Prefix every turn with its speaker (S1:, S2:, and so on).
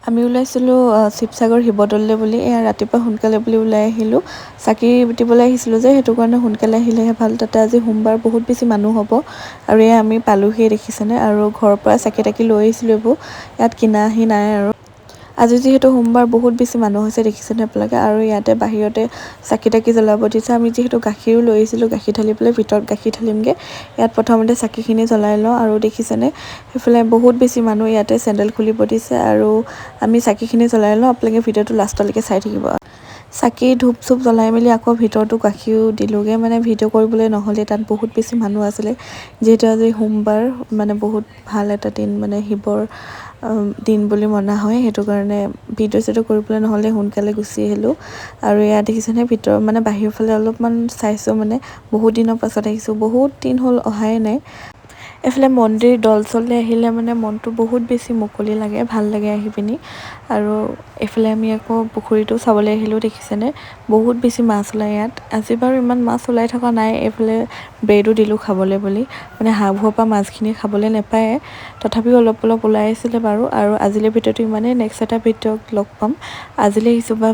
S1: আমি ওলাইছিলোঁ শিৱসাগৰ শিৱদৌললৈ বুলি। এয়া ৰাতিপুৱা সোনকালে বুলি ওলাই আহিলোঁ। চাকি দিবলৈ আহিছিলোঁ যে, সেইটো কাৰণে সোনকালে আহিলেহে ভাল। তাতে আজি সোমবাৰ, বহুত বেছি মানুহ হ'ব। আৰু এয়া আমি পালোহিয়ে দেখিছেনে। আৰু ঘৰৰ পৰা চাকি তাকি লৈ আহিছিলোঁ এইবোৰ। ইয়াত কিনাহি নাই আৰু। আজি যিহেতু সোমবাৰ, বহুত বেছি মানুহ হৈছে দেখিছেনে আপোনালোকে। আৰু ইয়াতে বাহিৰতে চাকি তাকি জ্বলাব দিছে। আমি যিহেতু গাখীৰো লৈ আহিছিলোঁ, গাখীৰ ঢালি পেলাই ভিতৰত গাখীৰ ঢালিমগৈ। ইয়াত প্ৰথমতে চাকিখিনি জ্বলাই লওঁ। আৰু দেখিছেনে সেইফালে বহুত বেছি মানুহ, ইয়াতে চেণ্ডেল খুলিব দিছে। আৰু আমি চাকিখিনি জ্বলাই লওঁ। আপোনালোকে ভিডিঅ'টো লাষ্টলৈকে চাই থাকিব। চাকি ধূপ চুপ জ্বলাই মেলি আকৌ ভিতৰতো গাখীৰো দিলোঁগৈ। মানে ভিডিঅ' কৰিবলৈ নহ'লে, তাত বহুত বেছি মানুহ আছিলে। যিহেতু আজি সোমবাৰ, মানে বহুত ভাল এটা দিন, মানে শিৱৰ দিন বুলি মনা হয়। সেইটো কাৰণে ভিডিঅ' চিডিঅ' কৰিবলৈ নহ'লে সোনকালে গুচি আহিলোঁ। আৰু ইয়াত দেখিছেনে ভিতৰৰ, মানে বাহিৰৰ ফালে অলপমান চাইছোঁ, মানে বহুত দিনৰ পাছত আহিছোঁ। বহুত দিন হ'ল অহাই নাই। এইফালে মন্দিৰ দল চললৈ আহিলে মানে মনটো বহুত বেছি মুকলি লাগে, ভাল লাগে আহি পিনি। আৰু এইফালে আমি আকৌ পুখুৰীটো চাবলৈ আহিলোঁ দেখিছেনে। বহুত বেছি মাছ ওলায় ইয়াত। আজি বাৰু ইমান মাছ ওলাই থকা নাই। এইফালে ব্ৰেডো দিলোঁ খাবলৈ বুলি। মানে হাঁহবোৰৰ পৰা মাছখিনি খাবলৈ নাপায়, তথাপিও অলপ অলপ ওলাই আছিলে বাৰু। আৰু আজিলৈ ভিডিঅ'টো ইমানেই। নেক্সট এটা ভিডিঅ'ত লগ পাম। আজিলৈ আহিছোঁ, বাই বাই।